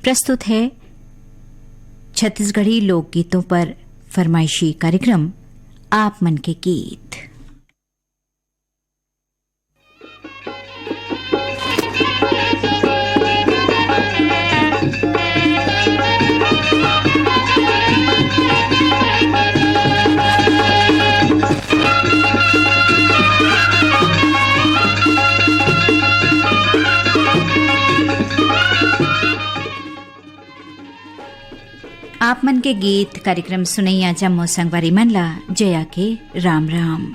प्रस्तुत है छत्तीसगढ़ी लोकगीतों पर फरमाइशी कार्यक्रम आप मन के गीत। आप मन के गीत कार्यक्रम सुनैया जम्मो संगवारी मन ला जया के राम राम।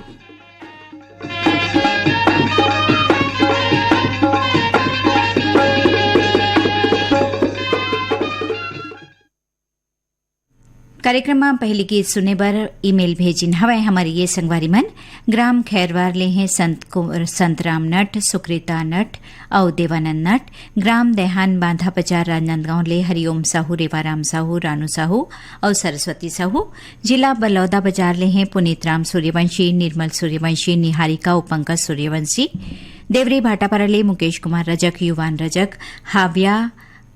कार्यक्रम में पहली गीत सुने बर ईमेल भेजिन हवै हमारी ये संगवारी मन ग्राम खैरवार ले हैं संत राम नट, सुकृता नट और देवानंद नट, ग्राम देहान बांधा बाजार राजनांदगांव ले हरिओम साहू, रेवाराम साहू, रानू साहू और सरस्वती साहू, जिला बलौदा बाजार ले हैं पुनीत राम सूर्यवंशी, निर्मल सूर्यवंशी, निहारिका और पंकज सूर्यवंशी, देवरी भाटापारा ले मुकेश कुमार रजक, युवान रजक, हाव्या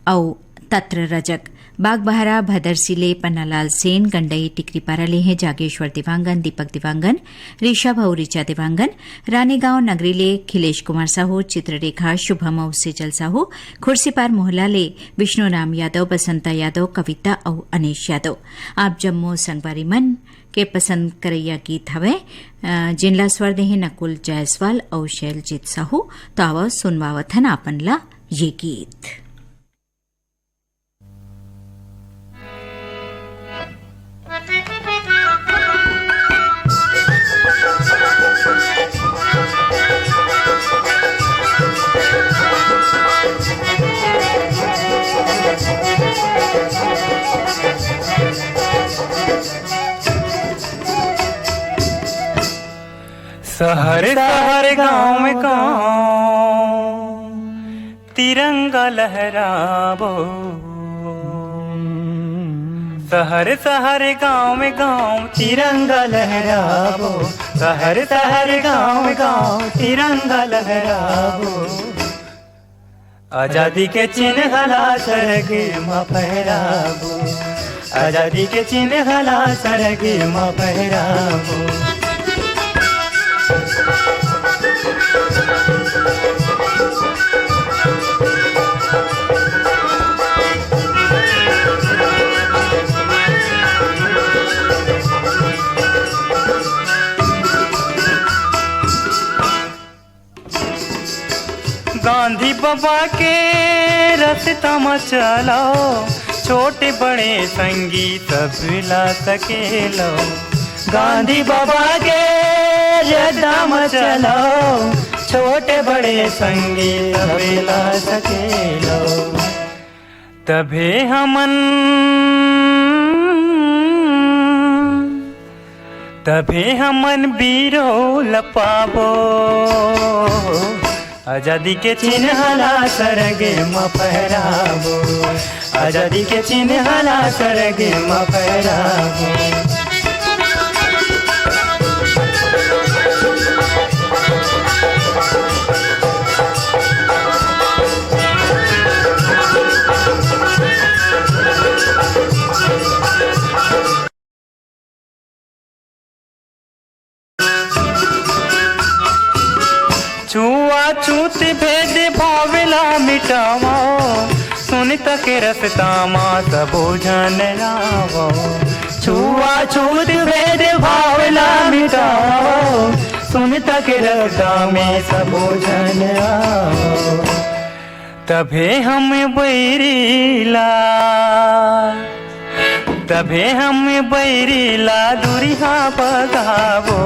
और तत्र रजक, बागबहरा भदरसिले पन्नालाल सेन, गंडई टिकरीपारा ले हैं जागेश्वर दिवांगन, दीपक दिवांगन, ऋषभ और ऋचा दिवांगन, रानीगांव नगरी ले खिलेश कुमार साहू, चित्ररेखा, शुभम और सेजल साहू, खुर्सीपार मोहल्ला ले विष्णुराम यादव, बसंता यादव, कविता और अनीश यादव। आप जम्मू संगवारी मन के पसंद करैया गीत हवे जिनला स्वर दे नकुल जायसवाल और शैलजीत साहू। तो आवा सुनवावत हन आपन ला ये गीत। शहर शहर गाँव में गाँव तिरंगा लहराबो, शहर शहर गाँव में गाँव तिरंगा लहराबो, शहर शहर गाँव में गाँव तिरंगा लहराबो, आजादी के चिन्ह ला सरगे माँ फहराबो, आजादी के चिन्ह ला सरगे माँ फहराबो। गांधी बाबा के रास्ता में चलो, छोटे बड़े संगीत ला सकेलो, गांधी बाबा के रास्ता में चलो, छोटे बड़े संगीत ला सकेलो, तभे हमन बीरो लपाबो, आजादी के चिन्ह ला सरगे माँ फहराबो, आजादी के चिन्ह ला सरगे माँ फहराबो। छूत भेद भावला मिटावो, सुनित के रसता माँ सबो जन लावो, छूत भेद भावला मिटावो, सुनित के रसता में सबो जन आओ, तभे हम बैरीला दूरिहा भगावो,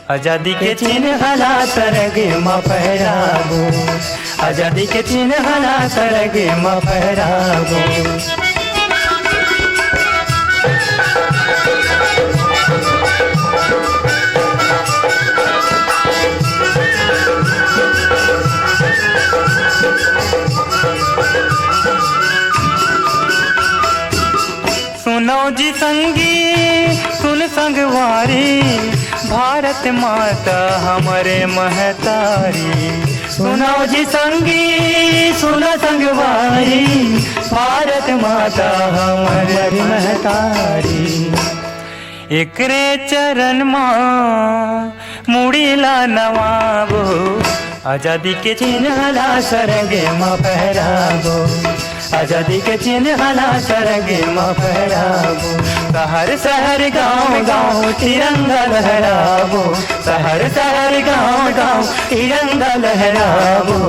आजादी के चिन्ह ला सरगे माँ फहराबो, आजादी के चिन्ह ला सरगे माँ फहराबो। सुनो जी संगी सुन संगवारी, भारत माता हमारे महतारी, सुनो जी संगी सुनो संगवारी, भारत माता हमारी महतारी। एकरे चरण माँ मुड़ीला नवाबो, आजादी के चिन्हला सरगे माँ फहराबो, आजादी के चिन्हला सरगे माँ फहराबो। शहर शहर गाँव गाँव तिरंगा लहराबो, शहर शहर गाँव गाँव तिरंगा लहराबो,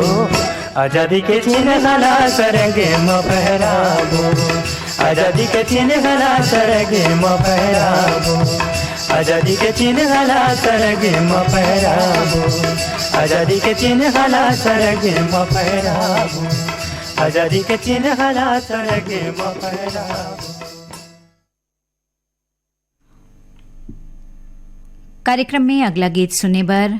आजादी के चिन्हला सरगे माँ फहराबो, आजादी के चिन्हला सरगे माँ फहराबो, आजादी के चिन्हला सरगे माँ फहराबो, आजादी के चिन्हला सरगे माँ फहराबो, आजादी के चिन्हला सरगे माँ फहराबो। कार्यक्रम में अगला गीत सुने बर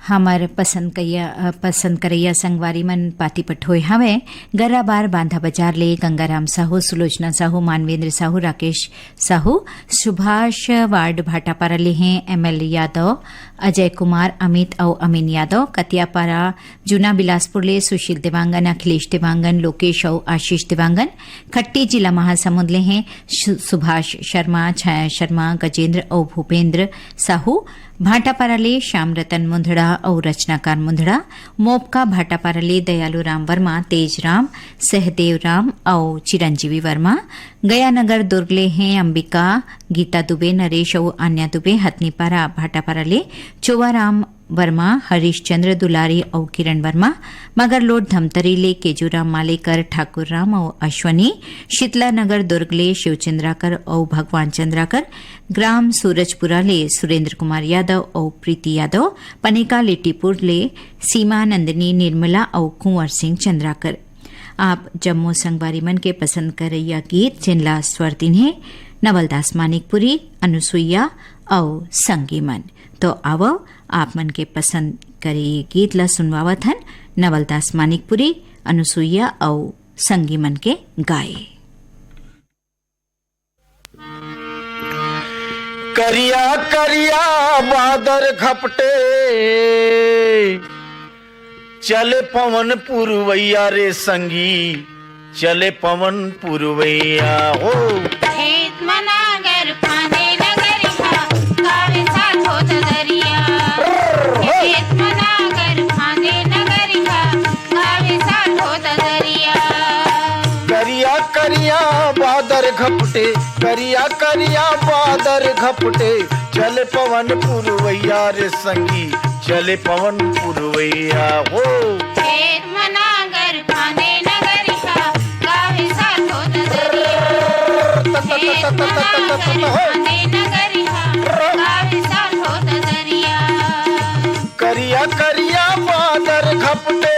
हमार पसंद करैया संगवारी मन पाती पठोय हवे। गर्रा बार बांधा बाजार ले गंगाराम साहू, सुलोचना साहू, मानवेंद्र साहू, राकेश साहू, सुभाष वार्ड भाटापारा ले हैं, एमएल यादव, अजय कुमार, अमित और अमीन यादव, कतियापारा जूना बिलासपुर ले सुशील देवांगन, अखिलेश देवांगन, लोकेश और आशीष देवांगन, खट्टी जिला महासमुंद ले हैं सुभाष शर्मा, छाया शर्मा, गजेंद्र और भूपेंद्र साहू, भाटापारा ले श्याम रतन मुंदड़ा और रचनाकार मुंदड़ा, मोपका भाटापारा ले दयालु राम वर्मा, तेज राम, सहदेव राम और चिरंजीवी वर्मा, गयानगर दुर्ग ले हैं अंबिका, गीता दुबे, नरेश और आन्या दुबे, हथनीपारा भाटापारा ले चोवाराम वर्मा, हरीश चंद्र दुलारी और किरण वर्मा, मगरलोड धमतरी ले केजूराम मालेकर, ठाकुर राम और अश्वनी, शीतला नगर दुर्ग ले शिवचंद्राकर और भगवान चंद्राकर, ग्राम सूरजपुरा ले सुरेंद्र कुमार यादव और प्रीति यादव, पनिका लिट्टीपुर ले सीमा नंदिनी निर्मला और कुंवर सिंह चंद्राकर। आप जम्मू संगवारी मन के पसंद करैया गीत जिनला स्वर दिन्हे नवलदास मानिकपुरी, अनुसुईया और संगी मन। तो आवो आप मन के पसंद करे गीत ला सुनवावत हन नवलदास मानिकपुरी, अनुसुईया और संगी मन के गाए। करिया करिया बादर घपटे, चले पवन पुरवैया रे संगी, चले पवन पुरवैया हो। खेत मनागर फांदे नगरिया, गावे साथ होत दरिया। खेत मनागर फांदे नगरिया, गावे साथ होत दरिया। करिया करिया बादर घपटे, करिया करिया बादर घपटे, चले पवन पुरवैया रे संगी, चले पवन पुरवैया हो। खेत मनागर फांदे नगरिया, गावे साथ होत दरिया। खेत मनागर फांदे नगरिया, गावे साथ होत दरिया। करिया करिया बादर घपटे,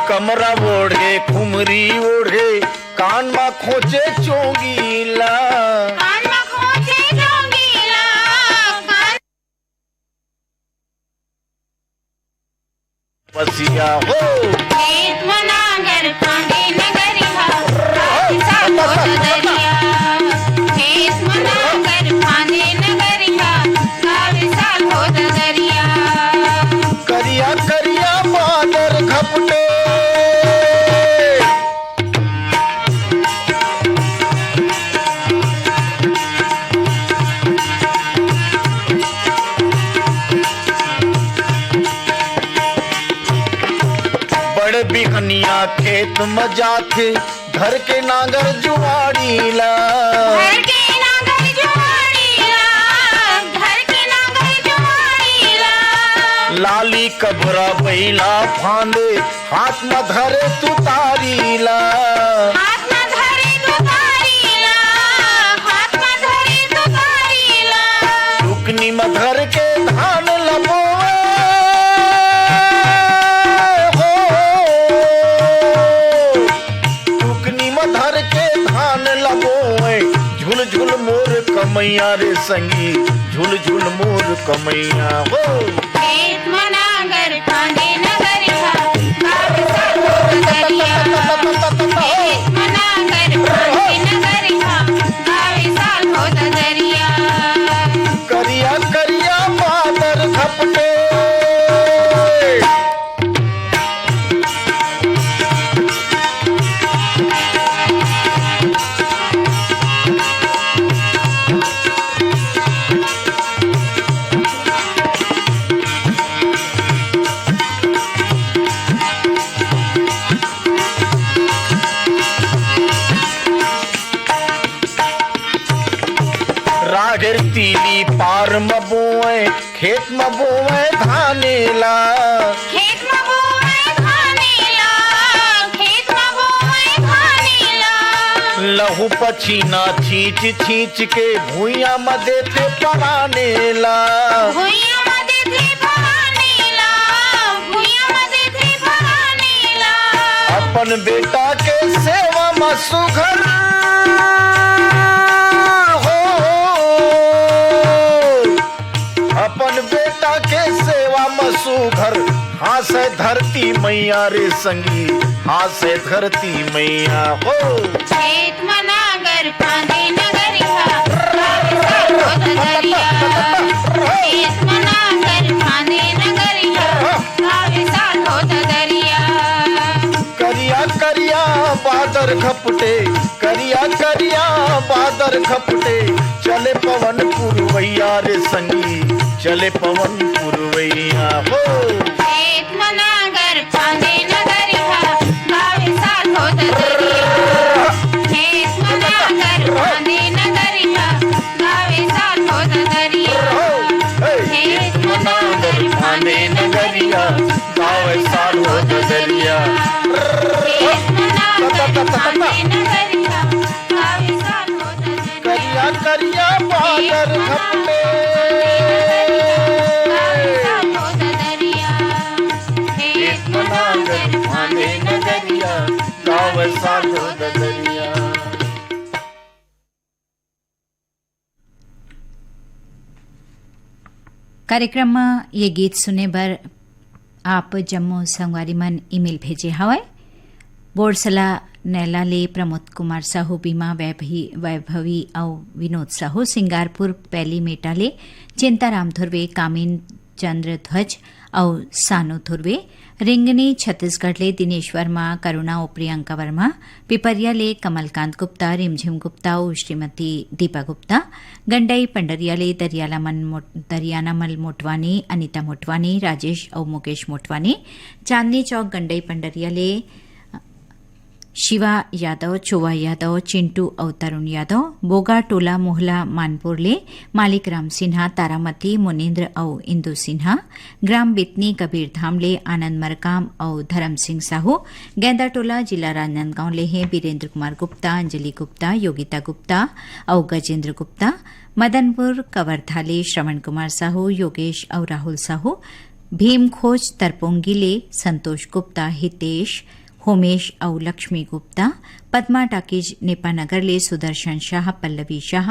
कमरा ओढ़े खुमरी ओढ़े, कान में खोचे चोंगीला, कान में खोचे चोंगीला, कान बसिया हो। खेत मनागर फांदे नगरिया, गावे साथ होत दरिया। खेत मनागर फांदे नगरिया, गावे साथ होत दरिया। करिया करिया बादर घपटे, बड़े बिहनिया खेत में जाथे, घर के नागर जुआड़ीला। घर के नागर जुआड़ीला, घर के नागर जुआड़ीला। लाली कबरा बैला फांदे, हाथ में धरे तुतारीला। हाथ में धरे तुतारीला, हाथ में धरे तुतारीला। टुकनी में धर के धान लबोए हो, टुकनी में धर के धान लबोए, झुल झुल मोर कमैया रे संगी झुल झुल मोर कमैया हो। खेत मनागर फांदे नगरिया गावे साल हो दरिया। खेत मनागर फांदे नगरिया गावे साल हो दरिया। करिया करिया बादल घपटे रागर तीली पार में बोए खेत में बोए धानेला। खेत में बोए धानेला। खेत में बोए धानेला। लहू पछीना छींच छींच के भूया में देते परानेला। भुइया मदे थे भरानेला। भुइया मदे थे भरानेला। अपन बेटा के सेवा में सुघर हो। अपन बेटा के सेवा में सुघर हाँ से धरती मैया रे संगी हाँ से धरती मैया हो। खेत मनागर फांदे नगरिया गावे साल हो दरिया। खेत मनागर फांदे नगरिया गावे साल हो दरिया। करिया करिया बादर घपटे करिया करिया बादर घपटे चले पवन पुरवैया रे संगी चले पवन पुरवैया हो। खेत मनागर फांदे नगरिया गावे साल हो दरिया। खेत मनागर फांदे नगरिया गावे साल हो दरिया। खेत मनागर फांदे नगरिया गावे साल हो दरिया। खेत मनागर फांदे नगरिया गावे साल हो दरिया। करिया करिया बादर घपटे गावे साल हो दरिया। खेत मनागर फांदे नगरिया गावे साल हो दरिया। कार्यक्रम में ये गीत सुने बर आप जम्मू संगवारी मन ईमेल भेजे हवय। बोरसला नैलाले प्रमोद कुमार साहू बीमा वैभवी और विनोद साहू सिंगारपुर पैली मेटाले चिंताराम धुर्वे कामिन चंद्र ध्वज और सानू धुर्वे रिंगनी छत्तीसगढ़ ले दिनेश वर्मा करुणा और प्रियंका वर्मा पिपरिया ले कमलकांत गुप्ता रिमझिम गुप्ता और श्रीमती दीपा गुप्ता गंडई पंडरिया ले दरियानामल मोटवानी अनिता मोटवानी राजेश और मुकेश मोटवानी चांदनी चौक गंडई पंडरिया ले शिवा यादव चोवा यादव चिंटू और तरुण यादव बोगा टोला मोहला मानपुर ले मालिक राम सिन्हा तारामती मुनीन्द्र और इंदु सिन्हा ग्राम बितनी कबीर धाम ले आनंद मरकाम और धर्म सिंह साहू गेंदा टोला जिला राजनांदगांव ले हैं बीरेंद्र कुमार गुप्ता अंजलि गुप्ता योगिता गुप्ता और गजेंद्र गुप्ता मदनपुर कवर्धा ले श्रवण कुमार साहू योगेश और राहुल साहू भीम खोज तरपोंगी ले संतोष गुप्ता हितेश होमेश और लक्ष्मी गुप्ता पद्मा टाकीज नेपानगर ले सुदर्शन शाह पल्लवी शाह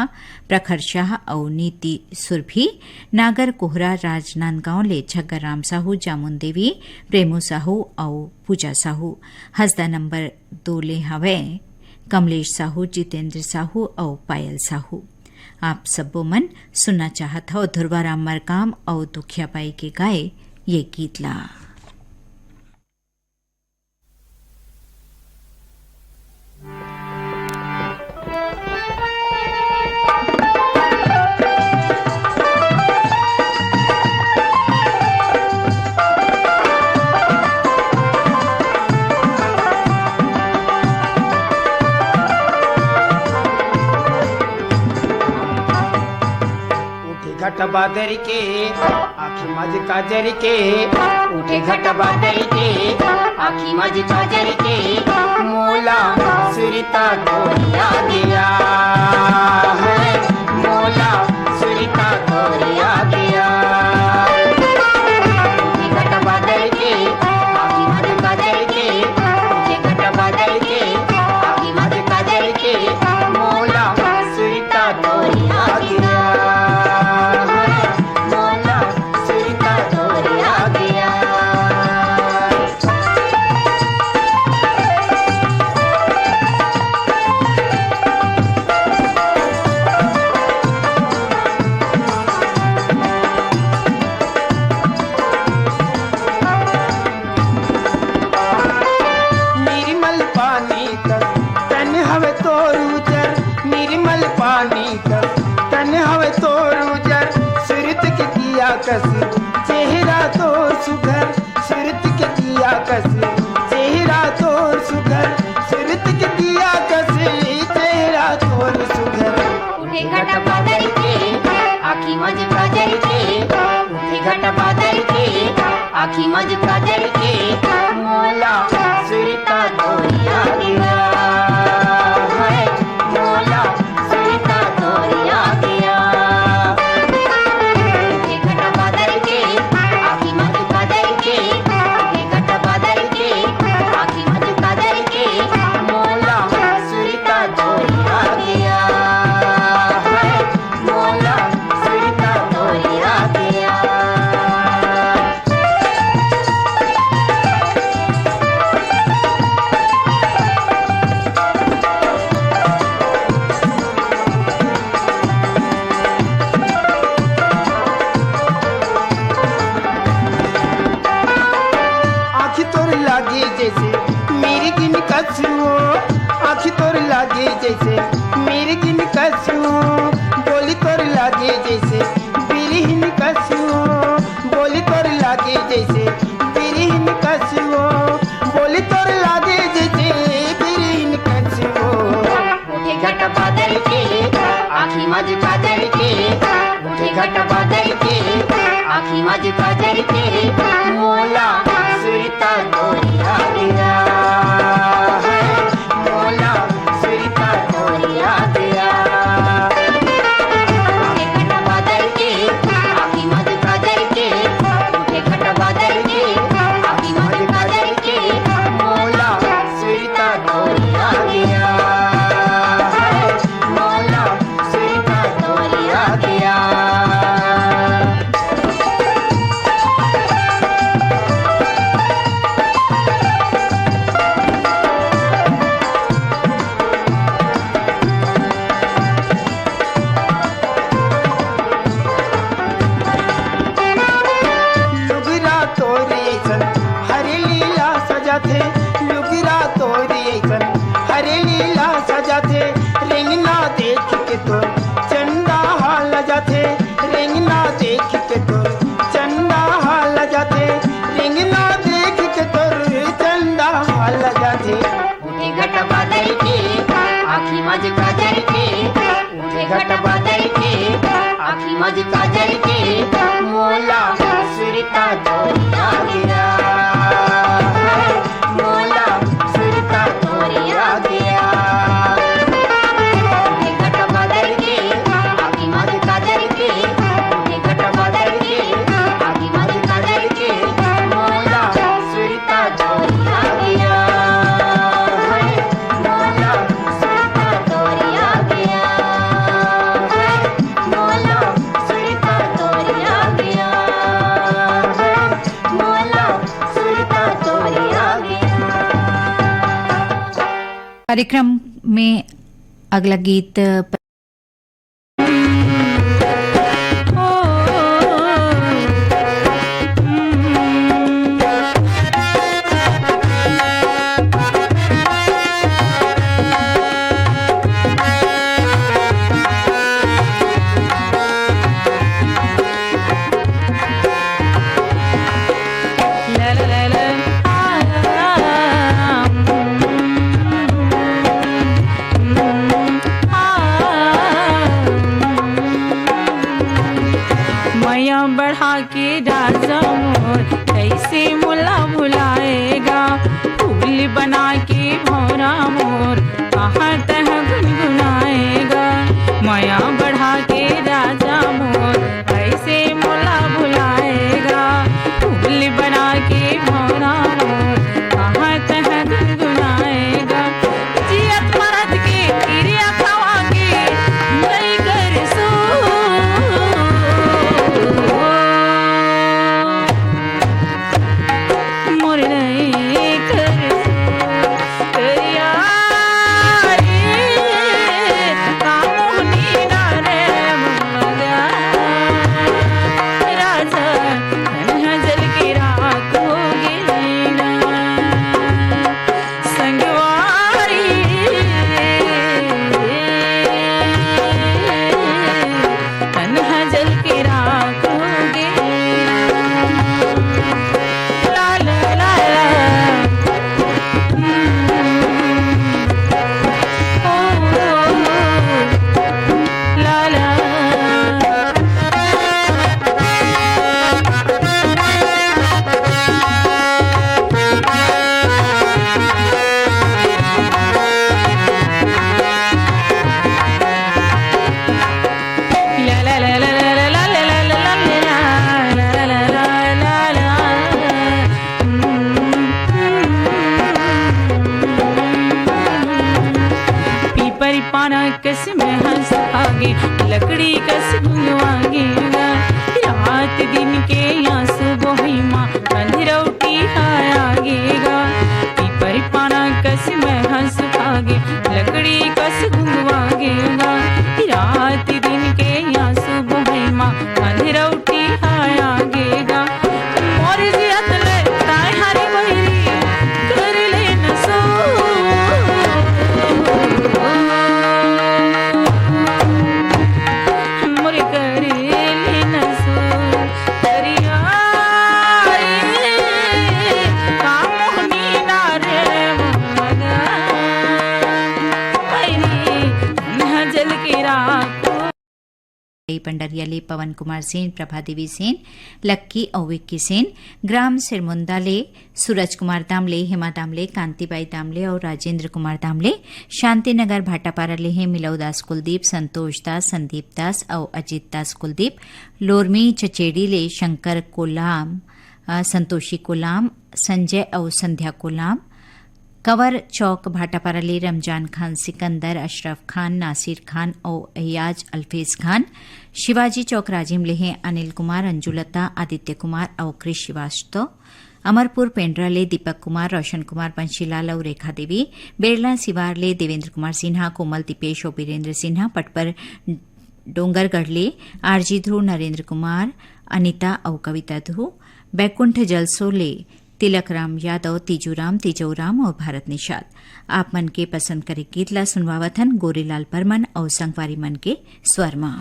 प्रखर शाह और नीति सुरभि नागर कोहरा राजनांदगांव ले छग्गा राम साहू जामुन देवी प्रेमू साहू और पूजा साहू हसदा नंबर 2 ले हवे कमलेश साहू जितेंद्र साहू और पायल साहू। आप सबो मन सुनना चाहत हो ध्रुवाराम मरकाम और दुखियाबाई के गाए ये गीत ला। घट बादरी के आखी मज काजरी के उठे घट बादरी के आखी मज काजरी के मोला सुरिता गोरिया दिया है मोला सुरिता गोरिया दिया उठे घट बादरी के आखी मज काजरी के उठे घट बादरी के आखी मज काजरी के मोला सुरिता गोरिया दिया। कसी चेहरा तो सुघर सुरत के दिया कसी चेहरा तो सुघर सुरत के दिया कसी चेहरा तो सुघर उठे घट बादल के आखी मज काजल के उठे घट बादल के आखी मज काजल के मोला सुरता तोरिया गया है मोला सुरता तोरिया गया उठे घट बादल के आखी मज काजल के उठे घट बादल के आखी मज काजल के मोला सुरता तोरिया गया है मोला सुरता तोरिया गया आखी तोर लागे जैसे मेरी गिन कसुओ आखी तोर लागे जैसे मेरी गिन कसुओ बोली तोर लागे जैसे बिरहिन कसुओ बोली तोर लागे जैसे बिरहिन कसुओ बोली तोर लागे जैसे बिरहिन कसुओ उठे घट बादल के आखी मज काजल के उठे घट बादल के आखी मज काजल के मोला सुरता तोरिया गया है मोला सुरता तोरिया गया उठे घट बादल के आखी मज काजल के उठे घट बादल के आखी मज काजल के मोला सुरता तोरिया गया है मोला सुरता तोरिया गया लुगरा तोरी ऐसन हरे लीला सजा थे लुगरा तोरी ऐसन हरे लीला सजा थे रेंगना देख के तो चंदा हाल जाते रेंगना देख के तो चंदा हाल जाते रेंगना देख के तो चंदा हाल जाते उठे घट बादल के आखी मज काजल के उठे घट बादल के आखी मज काजल के मोला सुरता तोरिया गया है मोला सुरता तोरिया गया उठे घट बादल के आखी मज काजल के उठे घट बादल के आखी मज काजल के मोला सुरता तोरिया गया है मोला सुरता तोरिया गया है मोला सुरता तोरिया गया है मोला सुरता तोरिया गया। कार्यक्रम में अगला गीत मैया बढ़ा के राजा मोर कैसे मुला भुलाएगा फूल बना के भौरा मोर कहाँ तह गुनगुनाएगा मैया बढ़ा के राजा मोर कैसे मुला भुलाएगा फूल बना के भौरा मोर कहाँ तह गुनगुनाएगा जियत मरद के क्रिया खवा के नहीं कर सो लागेगा। रात दिन के आंसू बोही माँ अंधरौटी आगेगा। पीपर पाना कस में हंस भागे लकड़ी कस घुमागेगा। रात दिन के आंसू बोही माँ अंधरौटी आगेगा। मोर जियत ले ताय हरे बहिरी कर ले न सो। मोर कर ले न सो करिया कामोहनी ना रे मगा बहिरी न जल के राखो। पंडरियाले पवन कुमार सेन, प्रभा देवी सेन, लक्की और विक्की सेन, ग्राम सिरमुंदाले सूरज कुमार दामले, हेमा दामले, कांतिबाई दामले और राजेंद्र कुमार दामले, शांतिनगर भाटापारा लेहे मिलव दास कुलदीप, संतोष दास, संदीप दास और अजीत दास कुलदीप, लोरमी चचेड़ी ले शंकर कोलाम, संतोषी कोलाम, संजय और संध्या कोलाम, कंवर चौक भाटापारा ले रमजान खान सिकंदर, अशरफ खान, नासिर खान और एयाज अल्फेज खान, शिवाजी चौक राजिम लेहे अनिल कुमार, अंजुलता, आदित्य कुमार और कृष श्रीवास्तव, अमरपुर पेंड्रा ले दीपक कुमार, रोशन कुमार, बंशीलाल और रेखा देवी, बेरला सिवार ले देवेंद्र कुमार सिन्हा, कोमल दीपेश और बीरेंद्र सिन्हा, पटपर डोंगरगढ़ ले आरजी ध्रुव, नरेंद्र कुमार, अनिता और कविता ध्रुव, बैकुंठ जलसो ले तिलक राम यादव, तीजोराम और भारत निषाद। आप मन के पसंद करे गीत ला सुनवावथन गोरेलाल परमन और संगवारी मन के स्वर मा।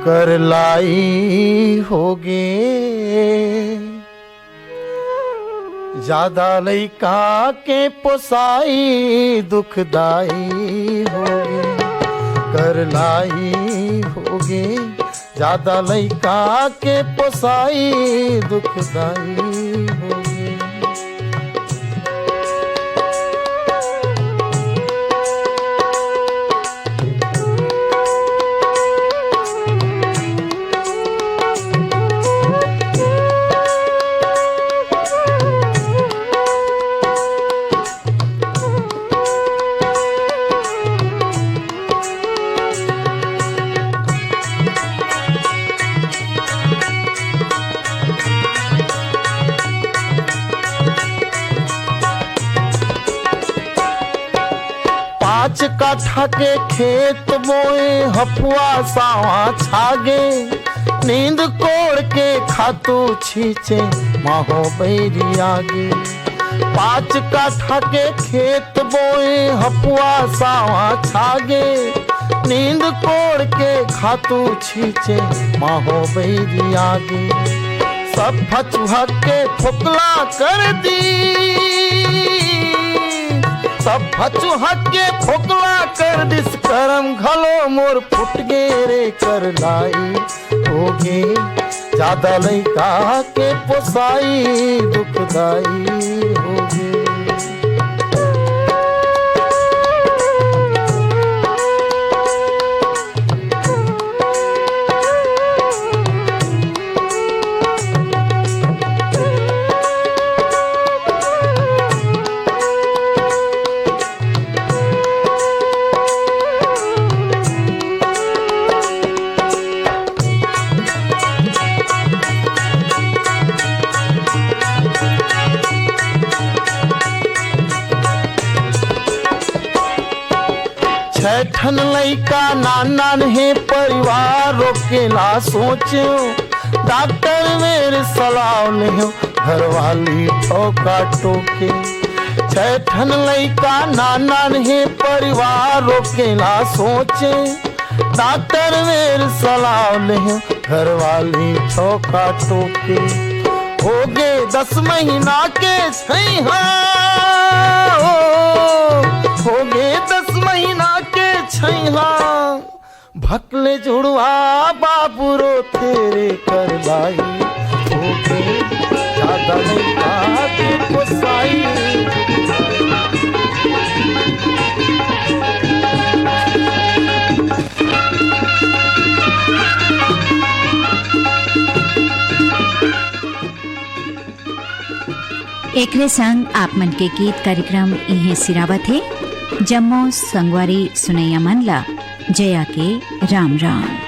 कर लाई होगे ज्यादा लइका के पोसाई दुखदाई होगे। कर लाई होगे ज्यादा लइका के पोसाई दुखदाई होगे। काठा के खेत बोए हपुआ सावा छागे। नींद कोड़ के खातू छींचे माहो बैरी आगे। 5 काठा के खेत बोए हपुआ सावा छागे। नींद कोड़ के खातू छींचे माहो बैरी आगे। सब फचुहा के फुकला कर दी। सब फचुहा के फुकला कर दिस करम घलो मोर फुट गे रे। कर लाई होगे ज्यादा लइका के पोसाई दुखदाई होगे। ठन लइका नान है परिवार रोकेला सोचो। डॉक्टर मेरे सलाह ले घर वाली ठोका टोके। ठन लइका नान है परिवार रोकेला सोचे। डॉक्टर मेरे सलाह ले घर वाली ठोका टोके। हो गे 10 महीना के छैहा। हो गे 10 महीना के छैहा। भकले जुड़वा बाबू रो तेरे कर लाई। हो गे ज्यादा लइका के पोसाई। एकरे संग आप मन के गीत कार्यक्रम इहे सिरावत है। जम्मो संगवारी सुनैया मन ला जया के राम राम।